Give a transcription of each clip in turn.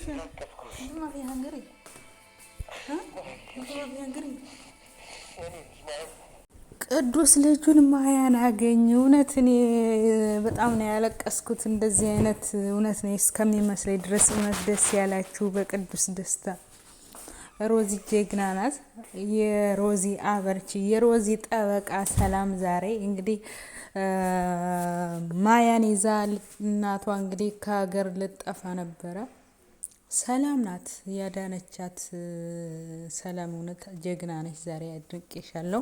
ما فيها هنجري ها ما فيها هنجري ቅዱስ ልጁን ማያን አገኘ። እውነት እኔ በጣም ነው ያለቀስኩት። እንደዚህ አይነት እውነት ነው እስከሚመስለኝ ድረስ እውነት ደስ ያላችሁ በቅዱስ ደስታ። ሮዚ ጀግና ናት። የሮዚ አበርቺ፣ የሮዚ ጠበቃ ሰላም። ዛሬ እንግዲህ ማያን ይዛ እናቷ እንግዲህ ከሀገር ልጠፋ ነበረ። ሰላም ናት ያዳነቻት። ሰላም እውነት ጀግና ነች። ዛሬ አድንቄሻለሁ።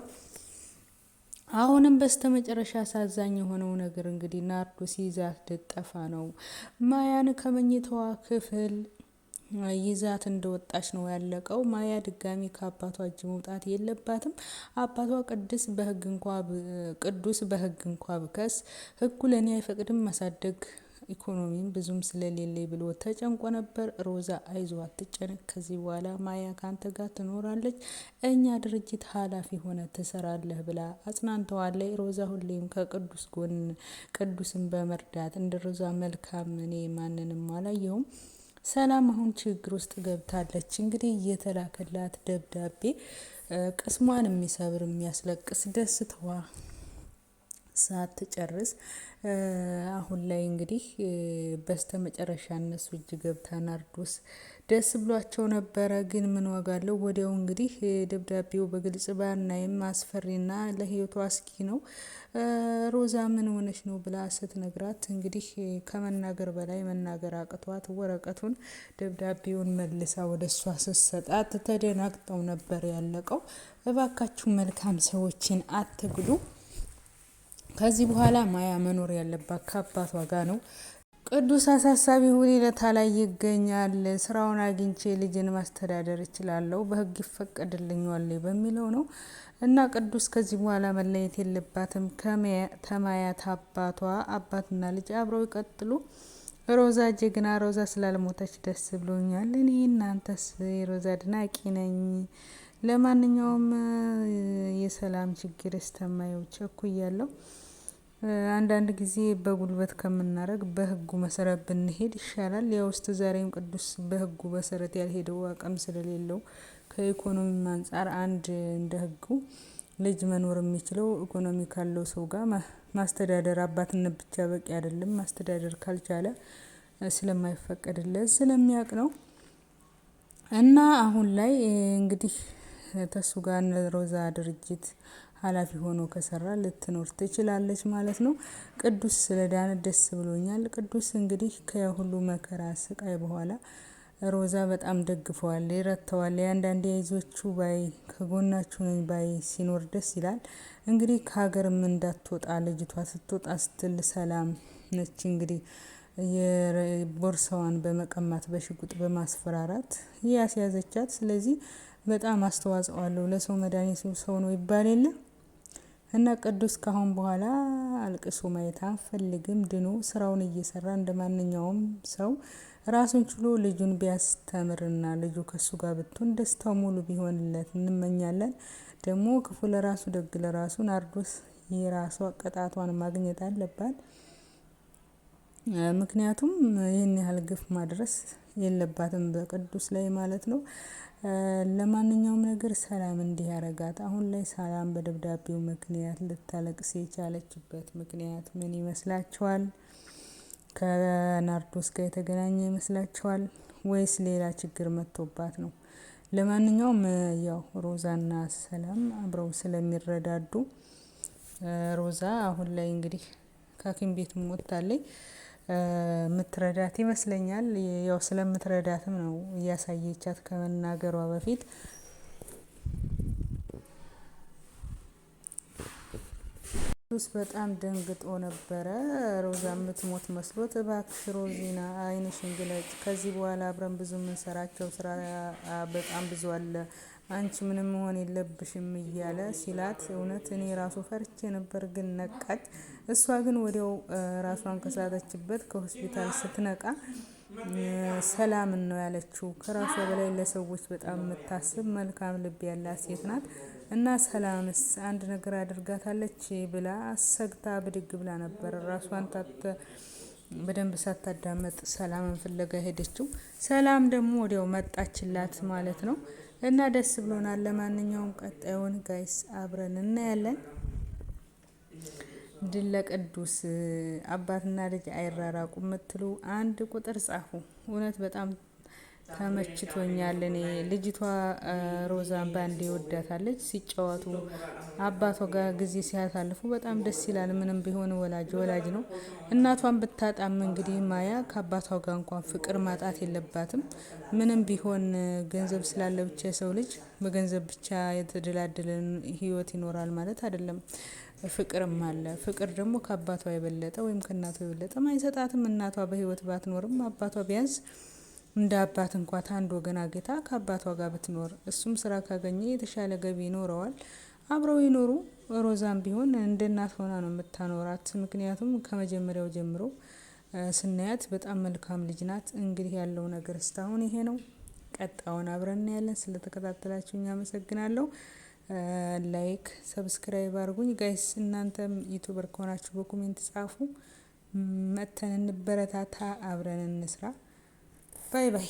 አሁንም በስተመጨረሻ አሳዛኝ የሆነው ነገር እንግዲህ ናርዶስ ይዛት ልጠፋ ነው። ማያን ከመኝታዋ ክፍል ይዛት እንደወጣች ነው ያለቀው። ማያ ድጋሚ ከአባቷ እጅ መውጣት የለባትም። አባቷ ቅዱስ በህግ እንኳ ብከስ ህጉ ለኔ አይፈቅድም ማሳደግ ኢኮኖሚም ብዙም ስለሌለኝ ብሎ ተጨንቆ ነበር። ሮዛ አይዞ አትጨነቅ፣ ከዚህ በኋላ ማያ ካንተ ጋር ትኖራለች፣ እኛ ድርጅት ኃላፊ ሆነ ትሰራለህ ብላ አጽናንተዋለች። ሮዛ ሁሌም ከቅዱስ ጎን ቅዱስን በመርዳት እንደ ሮዛ መልካም እኔ ማንንም አላየሁም። ሰላም አሁን ችግር ውስጥ ገብታለች። እንግዲህ እየተላከላት ደብዳቤ ቅስሟን የሚሰብር የሚያስለቅስ ደስታዋ ሳትጨርስ አሁን ላይ እንግዲህ በስተመጨረሻ እነሱ እጅ ገብታ ናርዶስ ደስ ብሏቸው ነበረ። ግን ምን ዋጋ አለው? ወዲያው እንግዲህ ደብዳቤው በግልጽ ባናይም አስፈሪና ለህይወቷ አስጊ ነው። ሮዛ ምን ሆነች ነው ብላ ስትነግራት እንግዲህ ከመናገር በላይ መናገር አቅቷት ወረቀቱን ደብዳቤውን መልሳ ወደ እሷ ስትሰጣት ተደናግጠው ነበር ያለቀው። እባካችሁ መልካም ሰዎችን አትግዱ። ከዚህ በኋላ ማያ መኖር ያለባት ከአባቷ ጋር ነው። ቅዱስ አሳሳቢ ሁኔታ ላይ ይገኛል። ስራውን አግኝቼ ልጅን ማስተዳደር እችላለሁ፣ በህግ ይፈቀድልኛል በሚለው ነው እና ቅዱስ ከዚህ በኋላ መለየት የለባትም ከማያት አባትና ልጅ አብረው ይቀጥሉ። ሮዛ ጀግና፣ ሮዛ ስላልሞተች ደስ ብሎኛል። እኔ እናንተስ? የሮዛ አድናቂ ነኝ። ለማንኛውም የሰላም ችግር እስተማየው ቸኩያለሁ። አንዳንድ ጊዜ በጉልበት ከምናረግ በህጉ መሰረት ብንሄድ ይሻላል። ያው እስከ ዛሬም ቅዱስ በህጉ መሰረት ያልሄደው አቅም ስለሌለው ከኢኮኖሚ አንፃር አንድ እንደ ህጉ ልጅ መኖር የሚችለው ኢኮኖሚ ካለው ሰው ጋር ማስተዳደር፣ አባትነት ብቻ በቂ አይደለም። ማስተዳደር ካልቻለ ስለማይፈቀድለት ስለሚያውቅ ነው። እና አሁን ላይ እንግዲህ ተሱ ጋር ሮዛ ድርጅት ኃላፊ ሆኖ ከሰራ ልትኖር ትችላለች ማለት ነው። ቅዱስ ስለዳነ ደስ ብሎኛል። ቅዱስ እንግዲህ ከሁሉ መከራ ስቃይ በኋላ ሮዛ በጣም ደግፈዋል፣ ይረተዋል። አንዳንዴ አይዟችሁ ባይ ከጎናችሁ ነኝ ባይ ሲኖር ደስ ይላል። እንግዲህ ከሀገርም እንዳትወጣ ልጅቷ ስትወጣ ስትል ሰላም ነች እንግዲህ የቦርሳዋን በመቀማት በሽጉጥ በማስፈራራት ያስያዘቻት። ስለዚህ በጣም አስተዋጽኦ አለው። ለሰው መድኃኒት ሰው ነው ይባል የለ እና ቅዱስ ካሁን በኋላ አልቅሶ ማየት አንፈልግም። ድኖ ስራውን እየሰራ እንደማንኛውም ሰው ራሱን ችሎ ልጁን ቢያስተምርና ልጁ ከሱ ጋር ብትሆን ደስታው ሙሉ ቢሆንለት እንመኛለን። ደግሞ ክፉ ለራሱ ደግ ለራሱ። ናርዶስ የራሷ ቅጣቷን ማግኘት አለባት። ምክንያቱም ይህን ያህል ግፍ ማድረስ የለባትም በቅዱስ ላይ ማለት ነው። ለማንኛውም ነገር ሰላም እንዲህ ያረጋት። አሁን ላይ ሰላም በደብዳቤው ምክንያት ልታለቅስ የቻለችበት ምክንያት ምን ይመስላችኋል? ከናርዶስ ጋር የተገናኘ ይመስላችኋል ወይስ ሌላ ችግር መጥቶባት ነው? ለማንኛውም ያው ሮዛና ሰላም አብረው ስለሚረዳዱ ሮዛ አሁን ላይ እንግዲህ ከሐኪም ቤት ወጥታለች። ምትረዳት ይመስለኛል። ያው ስለምትረዳትም ነው እያሳየቻት ከመናገሯ በፊት። ቅዱስ በጣም ደንግጦ ነበረ። ሮዛ የምትሞት መስሎት እባክሽ ሮዚና አይንሽን ግለጭ፣ ከዚህ በኋላ አብረን ብዙ የምንሰራቸው ስራ በጣም ብዙ አለ፣ አንቺ ምንም መሆን የለብሽም እያለ ሲላት እውነት እኔ ራሱ ፈርቼ ነበር፣ ግን ነቃች። እሷ ግን ወዲያው ራሷን ከሳተችበት ከሆስፒታል ስትነቃ ሰላምን ነው ያለችው። ከራሷ በላይ ለሰዎች በጣም የምታስብ መልካም ልብ ያላት ሴት ናት። እና ሰላምስ አንድ ነገር አድርጋታለች ብላ አሰግታ ብድግ ብላ ነበር። ራሷን በደንብ ሳታዳመጥ ሰላምን ፍለጋ ሄደችው። ሰላም ደግሞ ወዲያው መጣችላት ማለት ነው። እና ደስ ብሎናል። ለማንኛውም ቀጣዩን ጋይስ አብረን እናያለን። ድል ለቅዱስ። አባትና ልጅ አይራራቁ የምትሉ አንድ ቁጥር ጻፉ። እውነት በጣም ተመችቶኛል። እኔ ልጅቷ ሮዛን ባንዴ ወዳታለች። ሲጫወቱ አባቷ ጋር ጊዜ ሲያሳልፉ በጣም ደስ ይላል። ምንም ቢሆን ወላጅ ነው። እናቷን ብታጣም እንግዲህ ማያ ከአባቷ ጋር እንኳን ፍቅር ማጣት የለባትም። ምንም ቢሆን ገንዘብ ስላለ ብቻ የሰው ልጅ በገንዘብ ብቻ የተደላደለን ህይወት ይኖራል ማለት አይደለም። ፍቅርም አለ። ፍቅር ደግሞ ከአባቷ የበለጠ ወይም ከእናቷ የበለጠ አይሰጣትም። እናቷ በህይወት ባትኖርም አባቷ ቢያንስ እንደ አባት እንኳን አንድ ወገን አግኝታ ከአባቷ ጋር ብትኖር እሱም ስራ ካገኘ የተሻለ ገቢ ይኖረዋል። አብረው ይኖሩ። ሮዛም ቢሆን እንደ እናት ሆና ነው የምታኖራት። ምክንያቱም ከመጀመሪያው ጀምሮ ስናያት በጣም መልካም ልጅ ናት። እንግዲህ ያለው ነገር እስካሁን ይሄ ነው። ቀጣውን አብረን እናያለን። ስለተከታተላችሁኝ አመሰግናለሁ። ላይክ ሰብስክራይብ አድርጉኝ ጋይስ። እናንተም ዩቲዩበር ከሆናችሁ በኮሜንት ጻፉ። መተን እንበረታታ፣ አብረን እንስራ። ባይ ባይ።